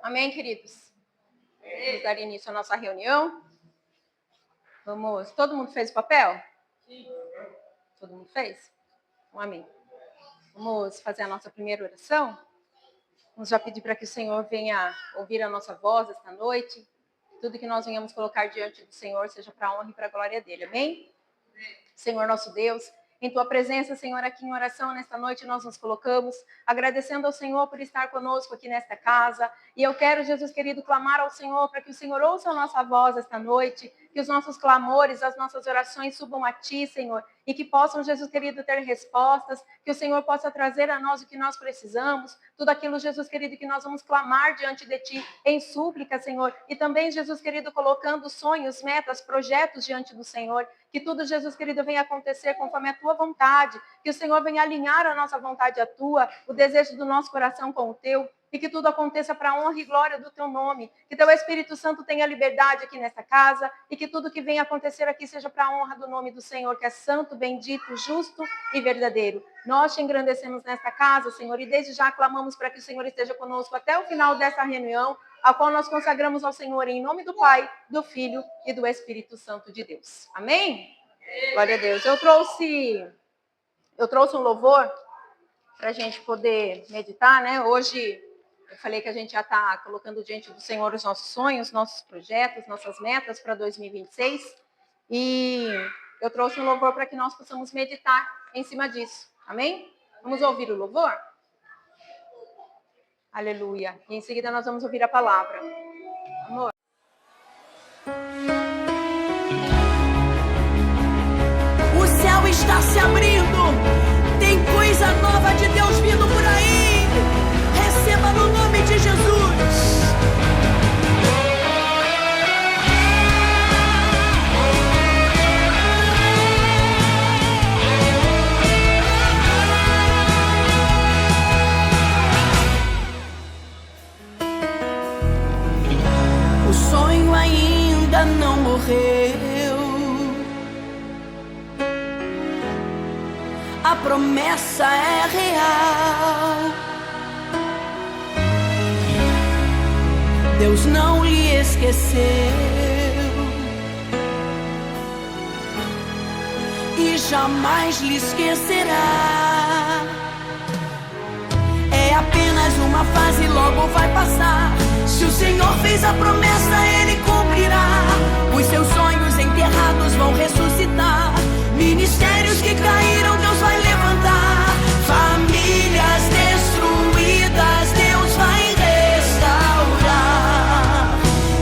Amém, queridos? Vamos dar início à nossa reunião. Vamos. Todo mundo fez o papel? Sim. Todo mundo fez? Amém. Vamos fazer a nossa primeira oração? Vamos já pedir para que o Senhor venha ouvir a nossa voz esta noite. Tudo que nós venhamos colocar diante do Senhor seja para a honra e para a glória dele. Amém? Senhor nosso Deus, em tua presença, Senhor, aqui em oração nesta noite nós nos colocamos, agradecendo ao Senhor por estar conosco aqui nesta casa. E eu quero, Jesus querido, clamar ao Senhor para que o Senhor ouça a nossa voz esta noite, que os nossos clamores, as nossas orações subam a ti, Senhor, e que possam, Jesus querido, ter respostas, que o Senhor possa trazer a nós o que nós precisamos, tudo aquilo, Jesus querido, que nós vamos clamar diante de ti em súplica, Senhor, e também, Jesus querido, colocando sonhos, metas, projetos diante do Senhor, que tudo, Jesus querido, venha acontecer conforme a tua vontade, que o Senhor venha alinhar a nossa vontade à tua, o desejo do nosso coração com o teu, e que tudo aconteça para a honra e glória do teu nome, que teu Espírito Santo tenha liberdade aqui nesta casa, e que tudo que venha acontecer aqui seja para a honra do nome do Senhor, que é santo, bendito, justo e verdadeiro. Nós te engrandecemos nesta casa, Senhor, e desde já clamamos para que o Senhor esteja conosco até o final desta reunião, a qual nós consagramos ao Senhor em nome do Pai, do Filho e do Espírito Santo de Deus. Amém? Glória a Deus. Eu trouxe um louvor para a gente poder meditar, né? Hoje eu falei que a gente já está colocando diante do Senhor os nossos sonhos, nossos projetos, nossas metas para 2026. E eu trouxe um louvor para que nós possamos meditar em cima disso. Amém? Vamos ouvir o louvor? Aleluia. E em seguida nós vamos ouvir a palavra. Amor. O céu está se abrindo. Tem coisa nova de Deus vindo por aí. Receba no nome de Jesus. O sonho ainda não morreu. A promessa é real. Deus não lhe esqueceu e jamais lhe esquecerá. É apenas uma fase, logo vai passar. Se o Senhor fez a promessa, Ele cumprirá. Os seus sonhos enterrados vão ressuscitar. Ministérios que caíram, Deus vai levantar. Famílias destruídas, Deus vai restaurar.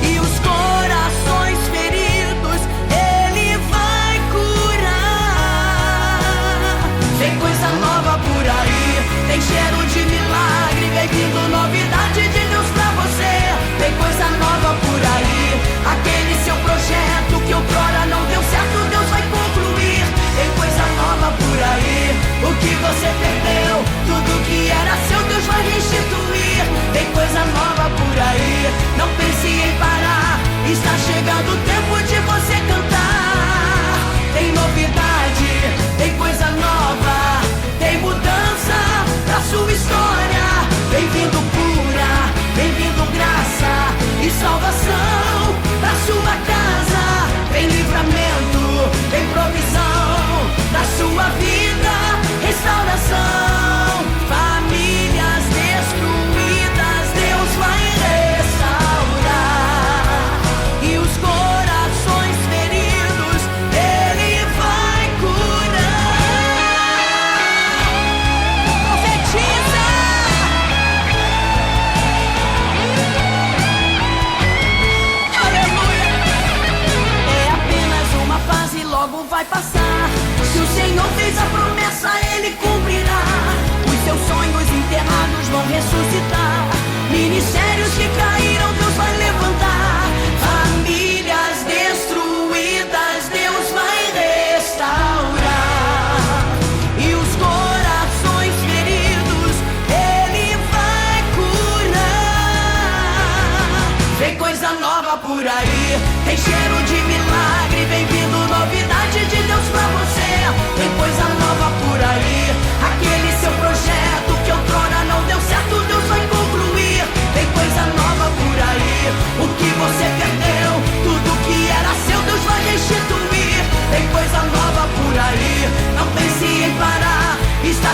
E os corações feridos, Ele vai curar. Tem coisa nova por aí, tem cheiro de milagre, vem vindo novidade de Deus pra você. Tem coisa nova por aí, aquele seu projeto que outrora não deu certo, Deus vai concluir. Tem coisa nova por aí, o que você perdeu, tudo que era seu, Deus vai restituir. Tem coisa nova por aí, não pense em parar, está chegando o tempo de você cantar. Tem novidade, tem coisa nova, tem mudança pra sua história.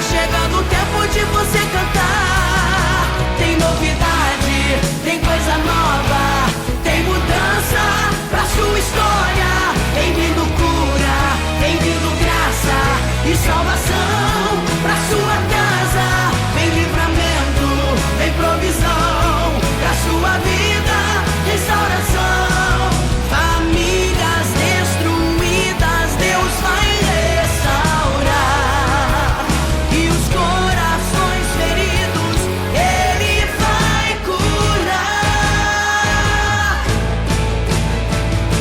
Está chegando o tempo de você cantar. Tem novidade, tem coisa nova, tem mudança pra sua história. Tem vindo cura, tem vindo graça e salvação pra sua casa. Vem livramento, vem provisão pra sua vida, restauração. Famílias destruídas, Deus vai restaurar. E os corações feridos, Ele vai curar.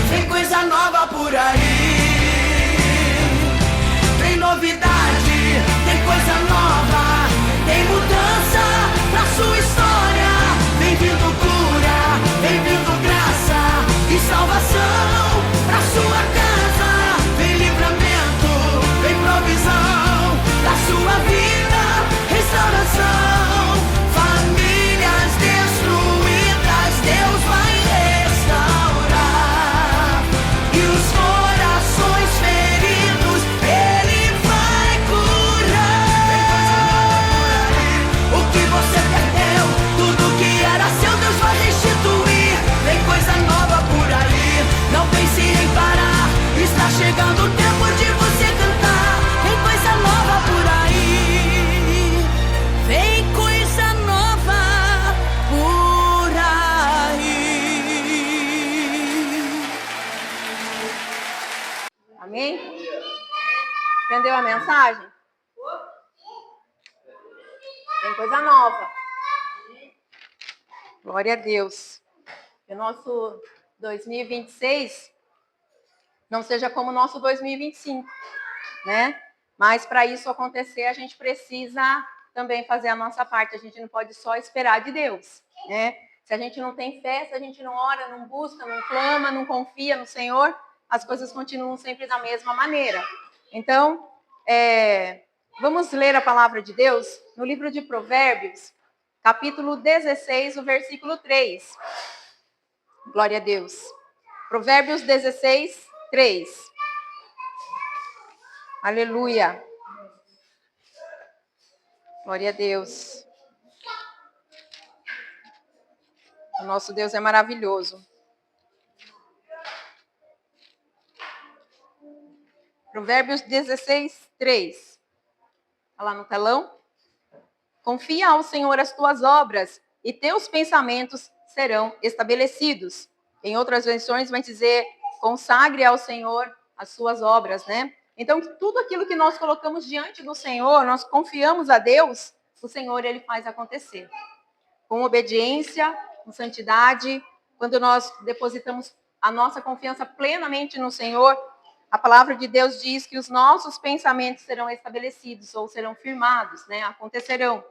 Tem coisa nova por aí, tem novidade, tem coisa nova, tem mudança pra sua história. Vem vindo cura, vem vindo graça e salvação pra sua casa. Vem livramento, vem provisão da sua vida, restauração. Famílias destruídas, Deus vai restaurar. E os corações feridos, Ele vai curar. O que você perdeu, tudo que era seu, Deus vai restituir. Tem coisa nova por aí, não pense em parar. Está chegando o tempo de você cantar. Tem coisa nova por aí, vem coisa nova por aí. Amém? Entendeu a mensagem? Tem coisa nova. Glória a Deus. Que o nosso 2026 não seja como o nosso 2025, né? Mas para isso acontecer, a gente precisa também fazer a nossa parte. A gente não pode só esperar de Deus, né? Se a gente não tem fé, se a gente não ora, não busca, não clama, não confia no Senhor, as coisas continuam sempre da mesma maneira. Então, vamos ler a palavra de Deus no livro de Provérbios, capítulo 16, o versículo 3. Glória a Deus. Provérbios 16, 3. Aleluia. Glória a Deus. O nosso Deus é maravilhoso. Provérbios 16, 3. Está lá no telão? Confia ao Senhor as tuas obras e teus pensamentos serão estabelecidos. Em outras versões vai dizer, consagre ao Senhor as suas obras, né? Então, tudo aquilo que nós colocamos diante do Senhor, nós confiamos a Deus, o Senhor, Ele faz acontecer. Com obediência, com santidade, quando nós depositamos a nossa confiança plenamente no Senhor, a palavra de Deus diz que os nossos pensamentos serão estabelecidos ou serão firmados, né? Acontecerão.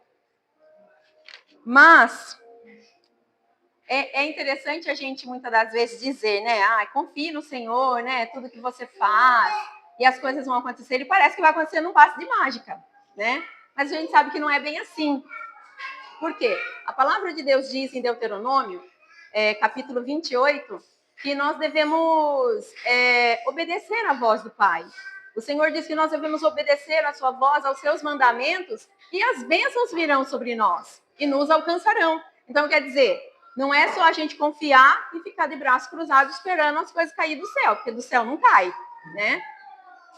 Mas é interessante a gente muitas das vezes dizer, né? Confie no Senhor, né? Tudo que você faz e as coisas vão acontecer. E parece que vai acontecer num passe de mágica, né? Mas a gente sabe que não é bem assim. Por quê? A palavra de Deus diz em Deuteronômio, capítulo 28, que nós devemos obedecer à voz do Pai. O Senhor diz que nós devemos obedecer à sua voz, aos seus mandamentos, e as bênçãos virão sobre nós e nos alcançarão. Então, quer dizer, não é só a gente confiar e ficar de braços cruzados esperando as coisas caírem do céu, porque do céu não cai, né?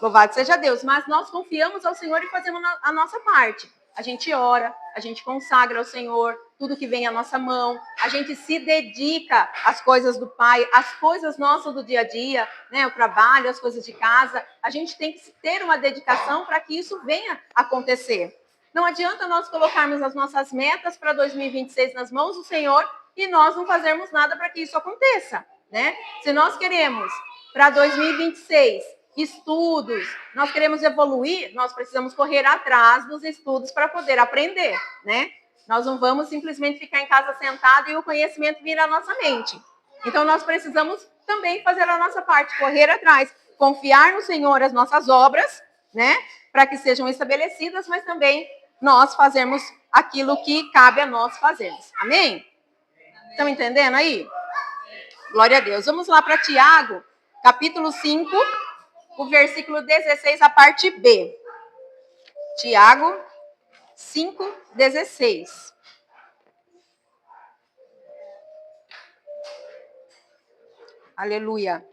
Louvado seja Deus. Mas nós confiamos ao Senhor e fazemos a nossa parte. A gente ora, a gente consagra ao Senhor tudo que vem à nossa mão, a gente se dedica às coisas do Pai, às coisas nossas do dia a dia, né? O trabalho, as coisas de casa. A gente tem que ter uma dedicação para que isso venha acontecer. Não adianta nós colocarmos as nossas metas para 2026 nas mãos do Senhor e nós não fazermos nada para que isso aconteça, né? Se nós queremos para 2026 estudos, nós queremos evoluir, nós precisamos correr atrás dos estudos para poder aprender, né? Nós não vamos simplesmente ficar em casa sentado e o conhecimento vir à nossa mente. Então, nós precisamos também fazer a nossa parte, correr atrás, confiar no Senhor as nossas obras, né? Para que sejam estabelecidas, mas também nós fazermos aquilo que cabe a nós fazermos. Amém? Estão entendendo aí? Glória a Deus. Vamos lá para Tiago, capítulo 5, o versículo 16, a parte B. Tiago, 5:16. Aleluia.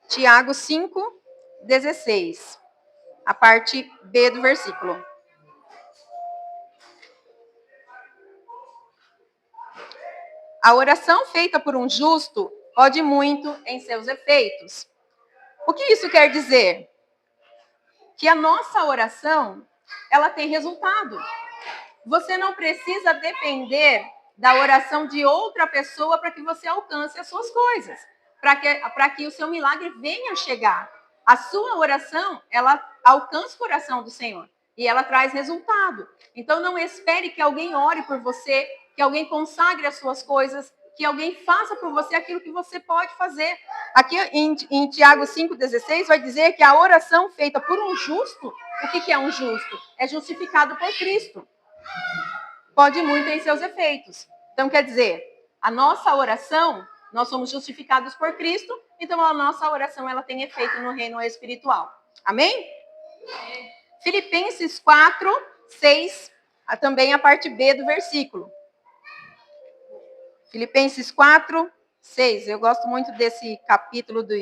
Tiago 5:16. A parte B do versículo. A oração feita por um justo pode muito em seus efeitos. O que isso quer dizer? Que a nossa oração, ela tem resultado. Você não precisa depender da oração de outra pessoa para que você alcance as suas coisas, para que o seu milagre venha chegar. A sua oração, ela alcança o coração do Senhor e ela traz resultado. Então não espere que alguém ore por você, que alguém consagre as suas coisas, que alguém faça por você aquilo que você pode fazer. Aqui em Tiago 5,16 vai dizer que a oração feita por um justo, o que é um justo? É justificado por Cristo. Pode muito em seus efeitos. Então, quer dizer, a nossa oração, nós somos justificados por Cristo, então a nossa oração ela tem efeito no reino espiritual. Amém? Filipenses 4:6, também a parte B do versículo. Filipenses 4:6. Eu gosto muito desse capítulo do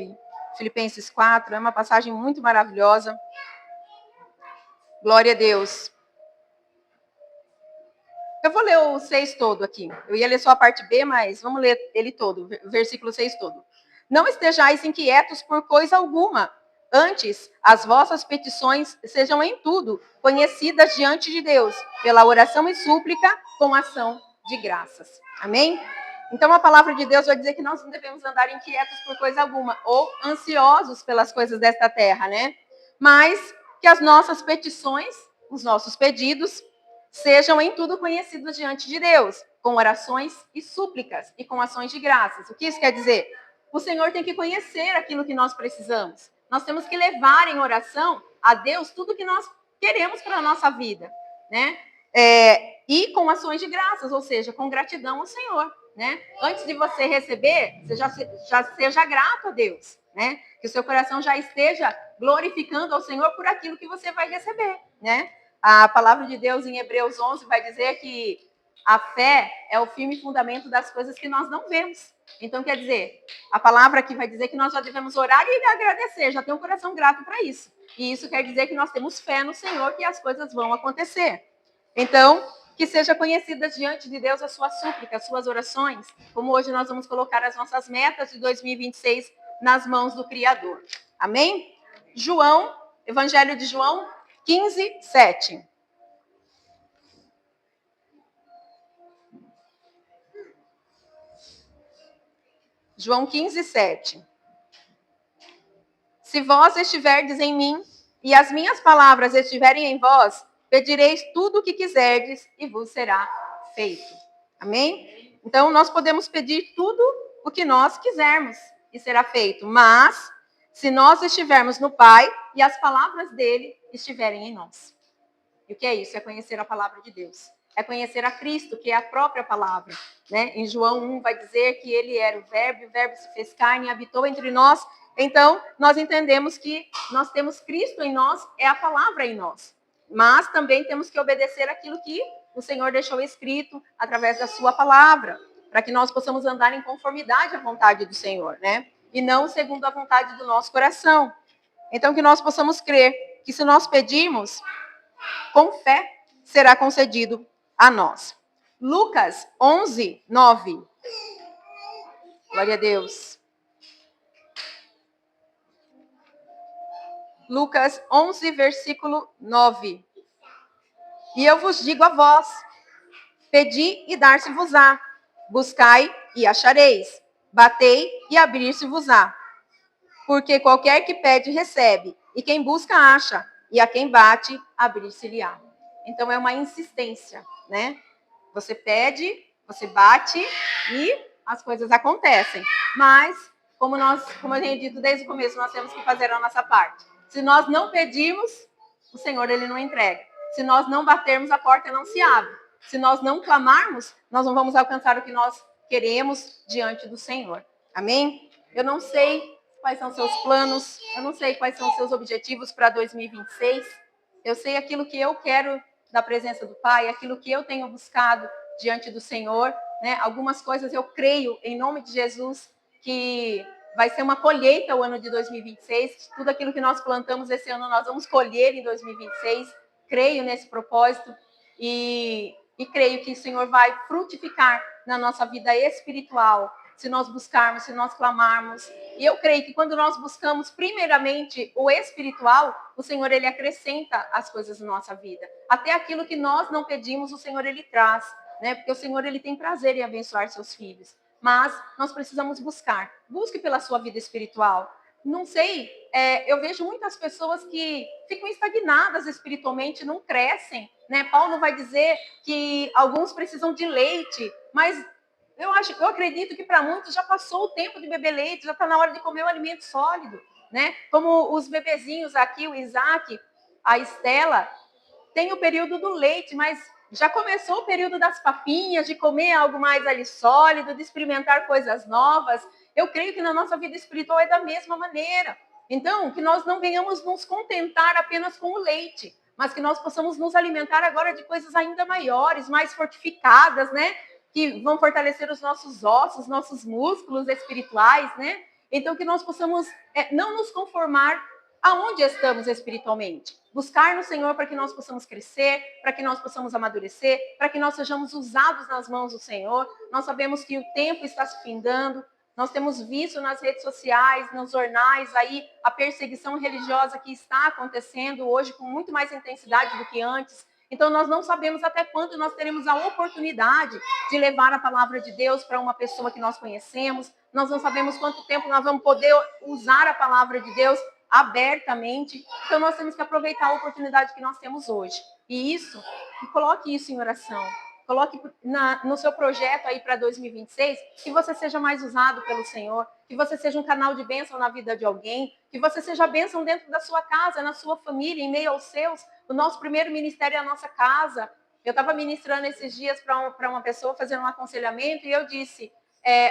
Filipenses 4, é uma passagem muito maravilhosa. Glória a Deus. Eu vou ler o 6 todo aqui. Eu ia ler só a parte B, mas vamos ler ele todo, o versículo 6 todo. Não estejais inquietos por coisa alguma. Antes, as vossas petições sejam em tudo conhecidas diante de Deus, pela oração e súplica, com ação de graças. Amém? Então, a palavra de Deus vai dizer que nós não devemos andar inquietos por coisa alguma, ou ansiosos pelas coisas desta terra, né? Mas que as nossas petições, os nossos pedidos, sejam em tudo conhecidos diante de Deus, com orações e súplicas e com ações de graças. O que isso quer dizer? O Senhor tem que conhecer aquilo que nós precisamos. Nós temos que levar em oração a Deus tudo que nós queremos para a nossa vida, né? E com ações de graças, ou seja, com gratidão ao Senhor, né? Antes de você receber, você já seja grato a Deus, né? Que o seu coração já esteja glorificando ao Senhor por aquilo que você vai receber, né? A palavra de Deus em Hebreus 11 vai dizer que a fé é o firme fundamento das coisas que nós não vemos. Então, quer dizer, a palavra aqui vai dizer que nós já devemos orar e agradecer, já ter um coração grato para isso. E isso quer dizer que nós temos fé no Senhor que as coisas vão acontecer. Então, que seja conhecida diante de Deus a sua súplica, as suas orações, como hoje nós vamos colocar as nossas metas de 2026 nas mãos do Criador. Amém? Evangelho de João 15:7. João 15:7. Se vós estiverdes em mim e as minhas palavras estiverem em vós, pedireis tudo o que quiserdes e vos será feito. Amém? Então, nós podemos pedir tudo o que nós quisermos e será feito. Mas, se nós estivermos no Pai e as palavras dele estiverem em nós. E o que é isso? É conhecer a palavra de Deus. É conhecer a Cristo, que é a própria palavra. Né? Em João 1 vai dizer que ele era o Verbo se fez carne e habitou entre nós. Então, nós entendemos que nós temos Cristo em nós, é a palavra em nós. Mas também temos que obedecer aquilo que o Senhor deixou escrito através da sua palavra, para que nós possamos andar em conformidade à vontade do Senhor, né? E não segundo a vontade do nosso coração. Então, que nós possamos crer que se nós pedirmos, com fé, será concedido a nós. Lucas 11:9. Glória a Deus. Lucas 11, versículo 9. E eu vos digo a vós, pedi e dar-se-vos-á, buscai e achareis, batei e abrir-se-vos-á. Porque qualquer que pede, recebe, e quem busca, acha, e a quem bate, abrir-se-lhe-á. Então, é uma insistência, né? Você pede, você bate e as coisas acontecem. Mas, como eu tenho dito desde o começo, nós temos que fazer a nossa parte. Se nós não pedirmos, o Senhor, ele não entrega. Se nós não batermos, a porta não se abre. Se nós não clamarmos, nós não vamos alcançar o que nós queremos diante do Senhor. Amém? Eu não sei quais são seus planos, eu não sei quais são seus objetivos para 2026. Eu sei aquilo que eu quero da presença do Pai, aquilo que eu tenho buscado diante do Senhor, né? Algumas coisas eu creio, em nome de Jesus, que vai ser uma colheita o ano de 2026. Tudo aquilo que nós plantamos esse ano, nós vamos colher em 2026. Creio nesse propósito e creio que o Senhor vai frutificar na nossa vida espiritual, se nós buscarmos, se nós clamarmos. E eu creio que quando nós buscamos primeiramente o espiritual, o Senhor, Ele acrescenta as coisas na nossa vida. Até aquilo que nós não pedimos, o Senhor, Ele traz, né? Porque o Senhor, Ele tem prazer em abençoar seus filhos. Mas nós precisamos buscar. Busque pela sua vida espiritual. Não sei, eu vejo muitas pessoas que ficam estagnadas espiritualmente, não crescem, né? Paulo vai dizer que alguns precisam de leite, mas eu acredito que para muitos já passou o tempo de beber leite, já está na hora de comer um alimento sólido, né? Como os bebezinhos aqui, o Isaac, a Estela, tem o período do leite, mas já começou o período das papinhas, de comer algo mais ali sólido, de experimentar coisas novas. Eu creio que na nossa vida espiritual é da mesma maneira. Então, que nós não venhamos nos contentar apenas com o leite, mas que nós possamos nos alimentar agora de coisas ainda maiores, mais fortificadas, né? Que vão fortalecer os nossos ossos, nossos músculos espirituais, né? Então, que nós possamos não nos conformar aonde estamos espiritualmente. Buscar no Senhor para que nós possamos crescer, para que nós possamos amadurecer, para que nós sejamos usados nas mãos do Senhor. Nós sabemos que o tempo está se findando. Nós temos visto nas redes sociais, nos jornais, aí a perseguição religiosa que está acontecendo hoje com muito mais intensidade do que antes. Então, nós não sabemos até quando nós teremos a oportunidade de levar a palavra de Deus para uma pessoa que nós conhecemos. Nós não sabemos quanto tempo nós vamos poder usar a palavra de Deus abertamente. Então, nós temos que aproveitar a oportunidade que nós temos hoje. E coloque isso em oração. Coloque no seu projeto aí para 2026, que você seja mais usado pelo Senhor, que você seja um canal de bênção na vida de alguém, que você seja bênção dentro da sua casa, na sua família, em meio aos seus. O nosso primeiro ministério é a nossa casa. Eu estava ministrando esses dias para uma pessoa, fazendo um aconselhamento, e eu disse,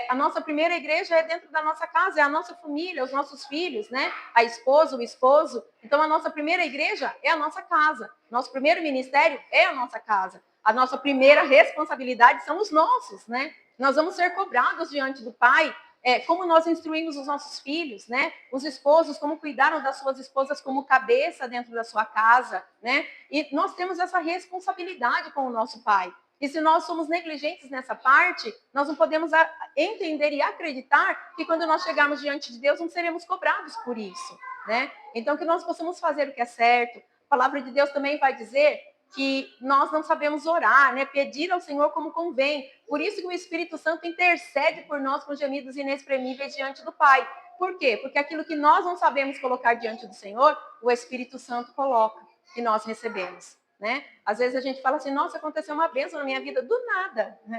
a nossa primeira igreja é dentro da nossa casa, é a nossa família, os nossos filhos, né? A esposa, o esposo. Então, a nossa primeira igreja é a nossa casa. Nosso primeiro ministério é a nossa casa. A nossa primeira responsabilidade são os nossos, né? Nós vamos ser cobrados diante do Pai, como nós instruímos os nossos filhos, né? Os esposos, como cuidaram das suas esposas como cabeça dentro da sua casa, né? E nós temos essa responsabilidade com o nosso Pai. E se nós somos negligentes nessa parte, nós não podemos entender e acreditar que quando nós chegarmos diante de Deus, não seremos cobrados por isso, né? Então, que nós possamos fazer o que é certo. A palavra de Deus também vai dizer que nós não sabemos orar, né? Pedir ao Senhor como convém. Por isso que o Espírito Santo intercede por nós com gemidos inexprimíveis diante do Pai. Por quê? Porque aquilo que nós não sabemos colocar diante do Senhor, o Espírito Santo coloca e nós recebemos, né? Às vezes a gente fala assim, nossa, aconteceu uma bênção na minha vida, do nada, não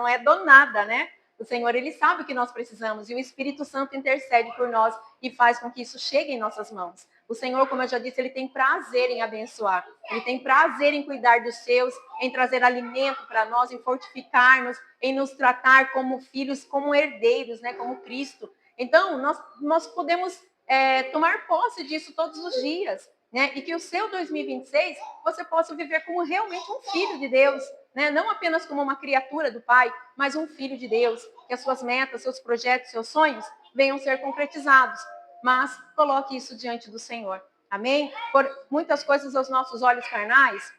é do nada, né? O Senhor, Ele sabe o que nós precisamos e o Espírito Santo intercede por nós e faz com que isso chegue em nossas mãos. O Senhor, como eu já disse, Ele tem prazer em abençoar. Ele tem prazer em cuidar dos seus, em trazer alimento para nós, em fortificar-nos, em nos tratar como filhos, como herdeiros, né? Como Cristo. Então, nós podemos tomar posse disso todos os dias, né? E que o seu 2026 você possa viver como realmente um filho de Deus, né? Não apenas como uma criatura do Pai, mas um filho de Deus. Que as suas metas, seus projetos, seus sonhos venham ser concretizados. Mas coloque isso diante do Senhor. Amém? Por muitas coisas aos nossos olhos carnais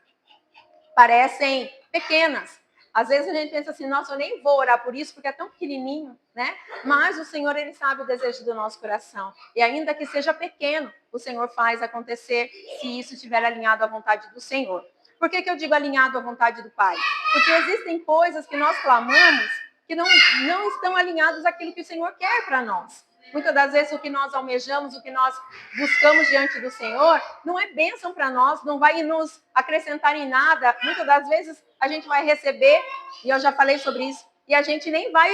parecem pequenas. Às vezes a gente pensa assim, nossa, eu nem vou orar por isso porque é tão pequenininho, né? Mas o Senhor, Ele sabe o desejo do nosso coração. E ainda que seja pequeno, o Senhor faz acontecer se isso estiver alinhado à vontade do Senhor. Por que eu digo alinhado à vontade do Pai? Porque existem coisas que nós clamamos que não estão alinhadas àquilo que o Senhor quer para nós. Muitas das vezes o que nós almejamos, o que nós buscamos diante do Senhor, não é bênção para nós, não vai nos acrescentar em nada. Muitas das vezes a gente vai receber, e eu já falei sobre isso, e a gente nem vai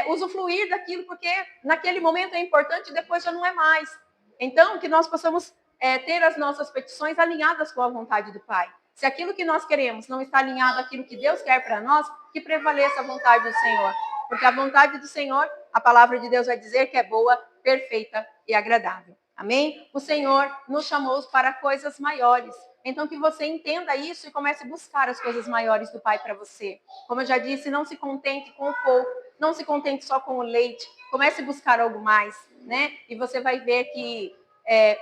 usufruir daquilo, porque naquele momento é importante e depois já não é mais. Então, que nós possamos ter as nossas petições alinhadas com a vontade do Pai. Se aquilo que nós queremos não está alinhado àquilo que Deus quer para nós, que prevaleça a vontade do Senhor. Porque a vontade do Senhor a palavra de Deus vai dizer que é boa, perfeita e agradável. Amém? O Senhor nos chamou para coisas maiores. Então que você entenda isso e comece a buscar as coisas maiores do Pai para você. Como eu já disse, não se contente com o pouco, não se contente só com o leite. Comece a buscar algo mais, né? E você vai ver que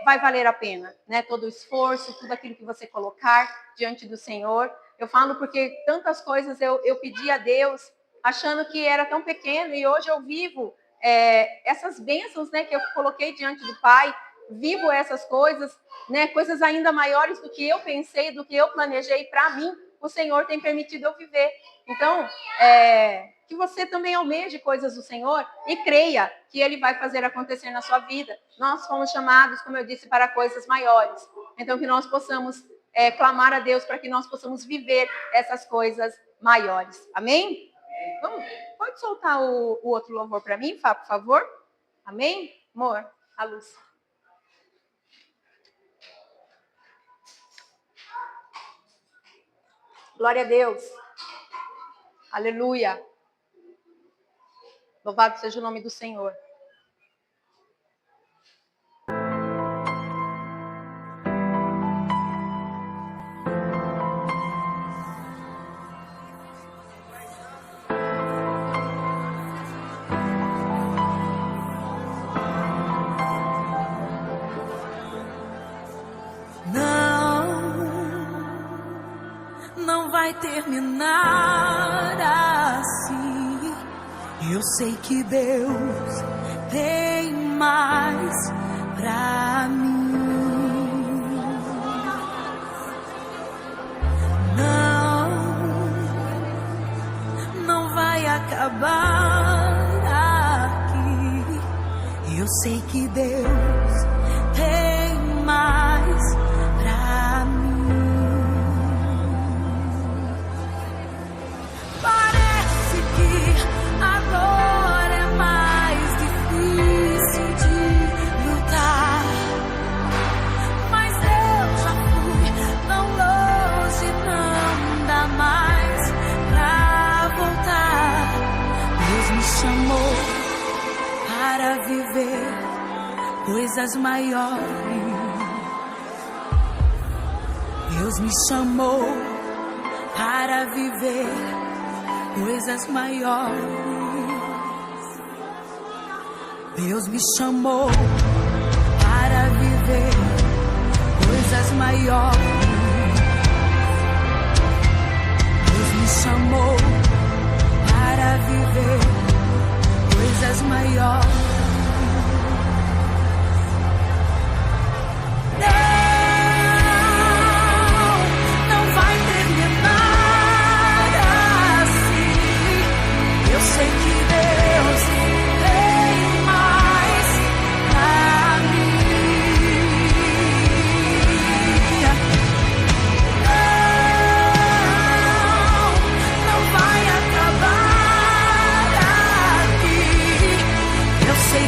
vai valer a pena, né? Todo o esforço, tudo aquilo que você colocar diante do Senhor. Eu falo porque tantas coisas eu pedi a Deus, achando que era tão pequeno, e hoje eu vivo essas bênçãos, né, que eu coloquei diante do Pai, vivo essas coisas, né, coisas ainda maiores do que eu pensei, do que eu planejei para mim, o Senhor tem permitido eu viver. Então, que você também almeje coisas do Senhor e creia que Ele vai fazer acontecer na sua vida. Nós fomos chamados, como eu disse, para coisas maiores. Então, que nós possamos clamar a Deus para que nós possamos viver essas coisas maiores. Amém? Vamos, pode soltar o outro louvor para mim, Fá, por favor? Amém? Amor, a luz. Glória a Deus. Aleluia. Louvado seja o nome do Senhor. Não vai terminar assim. Eu sei que Deus tem mais pra mim. Não vai acabar aqui. Eu sei que Deus tem mais pra mim. Parece que a dor é mais difícil de lutar, mas eu já fui tão longe, não dá mais pra voltar. Deus me chamou para viver coisas maiores. Deus me chamou para viver coisas maiores. Deus me chamou para viver coisas maiores. Deus me chamou para viver coisas maiores. Não vai terminar assim. Eu sei que Deus tem mais pra mim. Não vai acabar aqui. Eu sei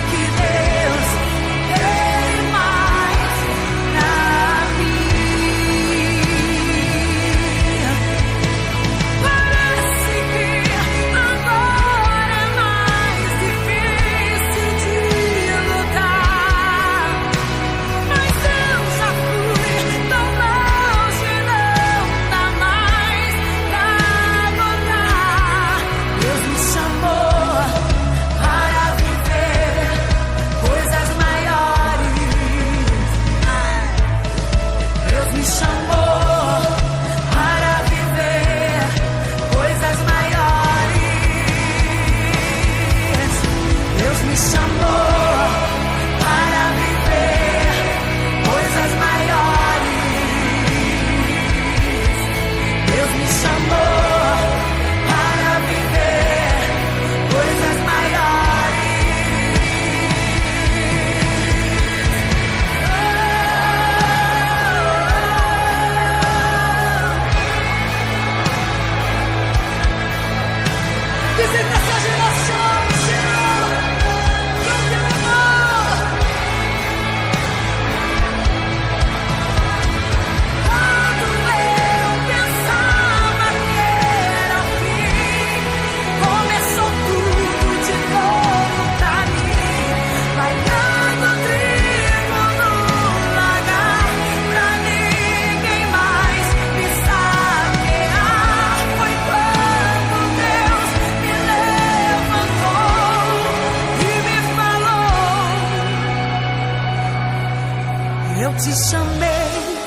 chamei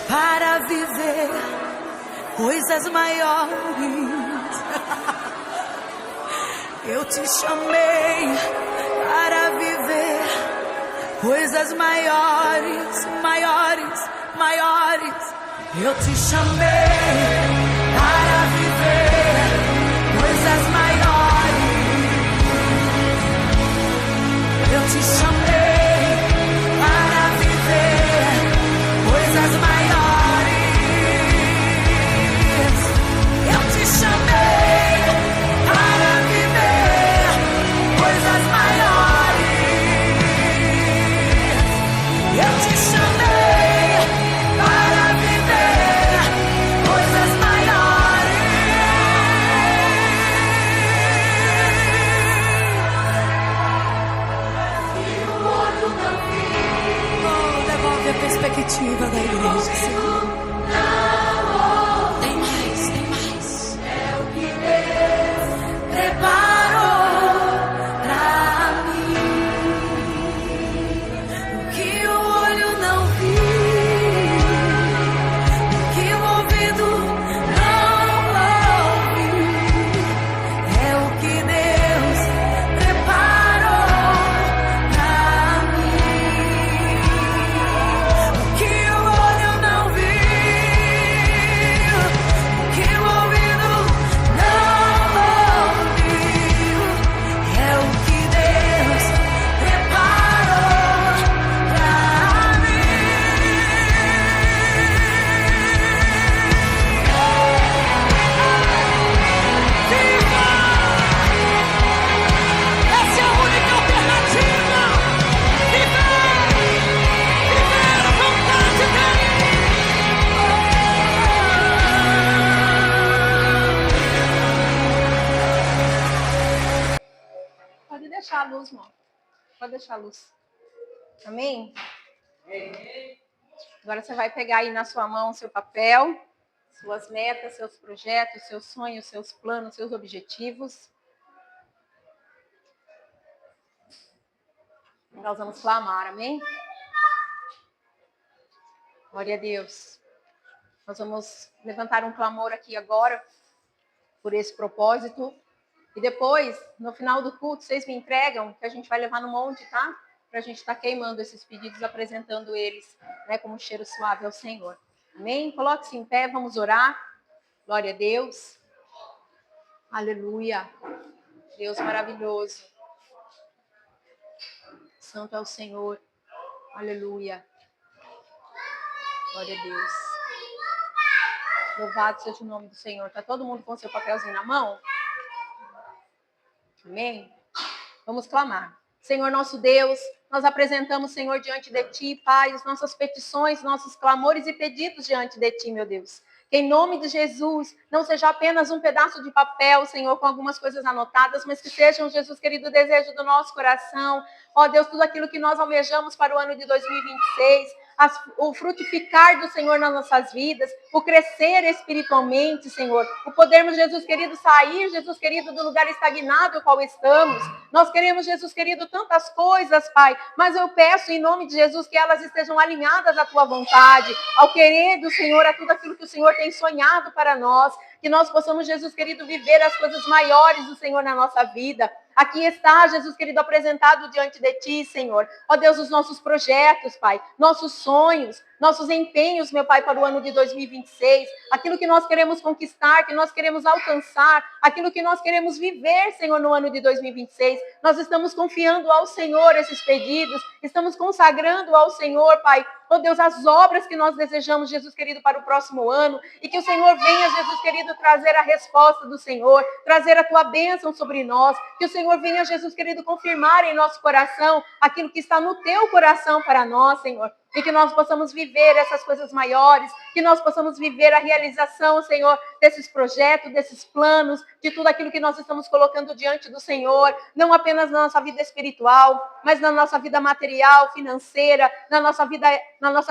para viver coisas maiores. Eu te chamei para viver coisas maiores, maiores, maiores. Eu te chamei para viver coisas maiores. Eu te chamei para viver coisas maiores. Eu te chamei para viver coisas maiores. Eu te chamei para viver coisas maiores. Oh, devolve a perspectiva da igreja, Senhor. Tem mais, tem mais. É o que Deus preparou pra mim. O que o olho não viu, o que o ouvido não ouviu, é o que Deus preparou pra mim. O que o olho não viu, o que o ouvido não ouviu, é o que Deus preparou pra mim. Viva! Essa é a única alternativa. Viver a vontade dele. Pode deixar a luz, irmão. Pode deixar a luz. Amém? Agora você vai pegar aí na sua mão seu papel, suas metas, seus projetos, seus sonhos, seus planos, seus objetivos. Nós vamos clamar, amém? Glória a Deus. Nós vamos levantar um clamor aqui agora por esse propósito. E depois, no final do culto, vocês me entregam, que a gente vai levar no monte, tá? Para a gente estar queimando esses pedidos, apresentando eles, né, como um cheiro suave ao Senhor. Amém? Coloque-se em pé, vamos orar. Glória a Deus. Aleluia. Deus maravilhoso. Santo é o Senhor. Aleluia. Glória a Deus. Louvado seja o nome do Senhor. Está todo mundo com seu papelzinho na mão? Amém? Vamos clamar. Senhor nosso Deus, nós apresentamos, Senhor, diante de Ti, Pai, as nossas petições, nossos clamores e pedidos diante de Ti, meu Deus. Que em nome de Jesus, não seja apenas um pedaço de papel, Senhor, com algumas coisas anotadas, mas que sejam, Jesus querido, o desejo do nosso coração. Ó Deus, tudo aquilo que nós almejamos para o ano de 2026, o frutificar do Senhor nas nossas vidas, o crescer espiritualmente, Senhor, o podermos, Jesus querido, sair, Jesus querido, do lugar estagnado no qual estamos. Nós queremos, Jesus querido, tantas coisas, Pai, mas eu peço em nome de Jesus que elas estejam alinhadas à Tua vontade, ao querer do Senhor, a tudo aquilo que o Senhor tem sonhado para nós, que nós possamos, Jesus querido, viver as coisas maiores do Senhor na nossa vida. Aqui está, Jesus querido, apresentado diante de Ti, Senhor. Ó Deus, os nossos projetos, Pai, nossos sonhos, nossos empenhos, meu Pai, para o ano de 2026, aquilo que nós queremos conquistar, que nós queremos alcançar, aquilo que nós queremos viver, Senhor, no ano de 2026. Nós estamos confiando ao Senhor esses pedidos, estamos consagrando ao Senhor, Pai, ó Deus, as obras que nós desejamos, Jesus querido, para o próximo ano, e que o Senhor venha, Jesus querido, trazer a resposta do Senhor, trazer a Tua bênção sobre nós, que o Senhor venha, Jesus querido, confirmar em nosso coração aquilo que está no Teu coração para nós, Senhor. E que nós possamos viver essas coisas maiores, que nós possamos viver a realização, Senhor, desses projetos, desses planos, de tudo aquilo que nós estamos colocando diante do Senhor, não apenas na nossa vida espiritual, mas na nossa vida material, financeira, na nossa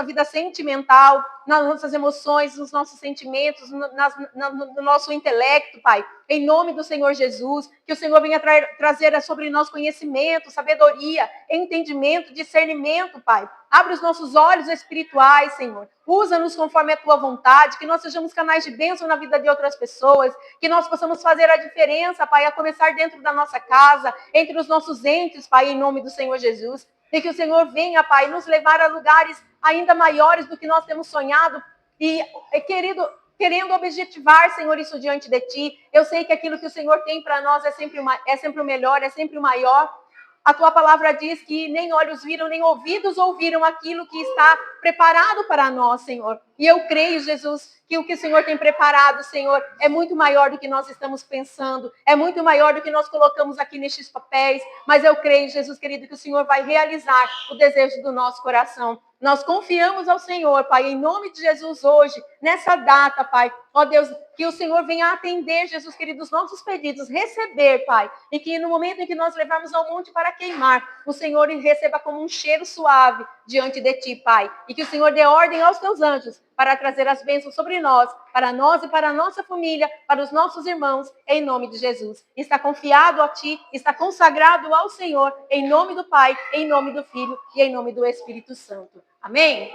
vida sentimental, nas nossas emoções, nos nossos sentimentos, no nosso intelecto, Pai. Em nome do Senhor Jesus, que o Senhor venha trazer sobre nós conhecimento, sabedoria, entendimento, discernimento, Pai. Abre os nossos olhos espirituais, Senhor. Usa-nos conforme a tua vontade, que nós sejamos canais de bênção na vida de outras pessoas, que nós possamos fazer a diferença, Pai, a começar dentro da nossa casa, entre os nossos entes, Pai, em nome do Senhor Jesus. E que o Senhor venha, Pai, nos levar a lugares ainda maiores do que nós temos sonhado e, querendo objetivar, Senhor, isso diante de Ti. Eu sei que aquilo que o Senhor tem para nós é sempre o melhor, é sempre o maior. A Tua palavra diz que nem olhos viram, nem ouvidos ouviram aquilo que está preparado para nós, Senhor. E eu creio, Jesus, que o que o Senhor tem preparado, Senhor, é muito maior do que nós estamos pensando, é muito maior do que nós colocamos aqui nestes papéis, mas eu creio, Jesus querido, que o Senhor vai realizar o desejo do nosso coração. Nós confiamos ao Senhor, Pai, em nome de Jesus hoje, nessa data, Pai. Ó Deus, que o Senhor venha atender, Jesus querido, os nossos pedidos, receber, Pai. E que no momento em que nós levarmos ao monte para queimar, o Senhor receba como um cheiro suave diante de Ti, Pai. E que o Senhor dê ordem aos Teus anjos para trazer as bênçãos sobre nós e para a nossa família, para os nossos irmãos, em nome de Jesus. Está confiado a Ti, está consagrado ao Senhor, em nome do Pai, em nome do Filho e em nome do Espírito Santo. Amém?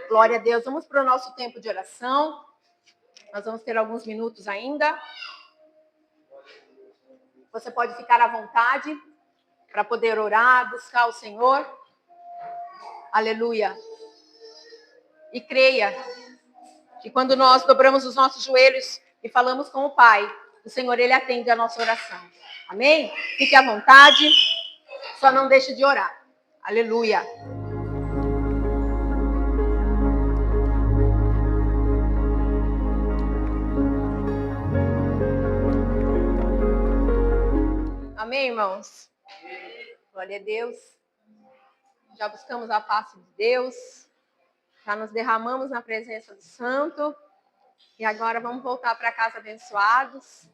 Glória a Deus. Vamos para o nosso tempo de oração. Nós vamos ter alguns minutos ainda. Você pode ficar à vontade para poder orar, buscar o Senhor. Aleluia. E creia que quando nós dobramos os nossos joelhos e falamos com o Pai, o Senhor, Ele atende a nossa oração. Amém? Fique à vontade, só não deixe de orar. Aleluia. Amém, irmãos? Glória a Deus. Já buscamos a face de Deus. Já nos derramamos na presença do Santo. E agora vamos voltar para casa abençoados.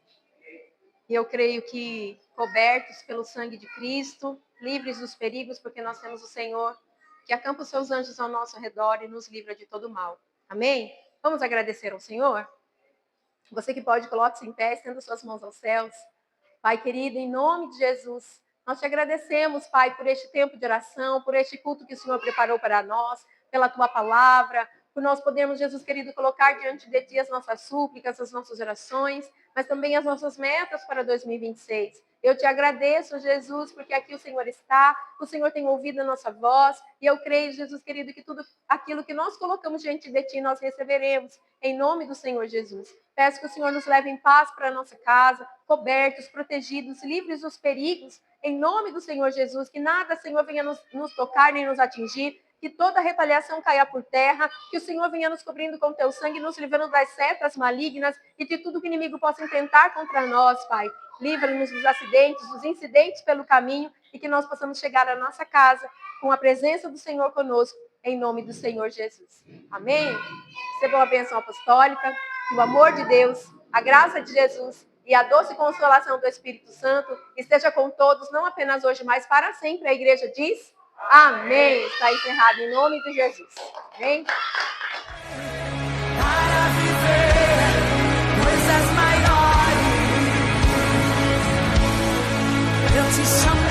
E eu creio que cobertos pelo sangue de Cristo, livres dos perigos, porque nós temos o Senhor, que acampa os seus anjos ao nosso redor e nos livra de todo mal. Amém? Vamos agradecer ao Senhor? Você que pode, coloque-se em pé, estenda suas mãos aos céus. Pai querido, em nome de Jesus, nós te agradecemos, Pai, por este tempo de oração, por este culto que o Senhor preparou para nós, pela tua palavra, por nós podermos, Jesus querido, colocar diante de ti as nossas súplicas, as nossas orações, mas também as nossas metas para 2026. Eu te agradeço, Jesus, porque aqui o Senhor está, o Senhor tem ouvido a nossa voz, e eu creio, Jesus querido, que tudo aquilo que nós colocamos diante de ti, nós receberemos, em nome do Senhor Jesus. Peço que o Senhor nos leve em paz para a nossa casa, cobertos, protegidos, livres dos perigos, em nome do Senhor Jesus, que nada, Senhor, venha nos tocar nem nos atingir, que toda retaliação caia por terra, que o Senhor venha nos cobrindo com teu sangue, nos livrando das setas malignas e de tudo que o inimigo possa intentar contra nós, Pai. Livra-nos dos acidentes, dos incidentes pelo caminho e que nós possamos chegar à nossa casa com a presença do Senhor conosco, em nome do Senhor Jesus. Amém? Recebam a bênção apostólica, que o amor de Deus, a graça de Jesus e a doce consolação do Espírito Santo esteja com todos, não apenas hoje, mas para sempre. A igreja diz... Amém. Está encerrado em nome de Jesus. Amém. Para viver coisas maiores, eu te chamo.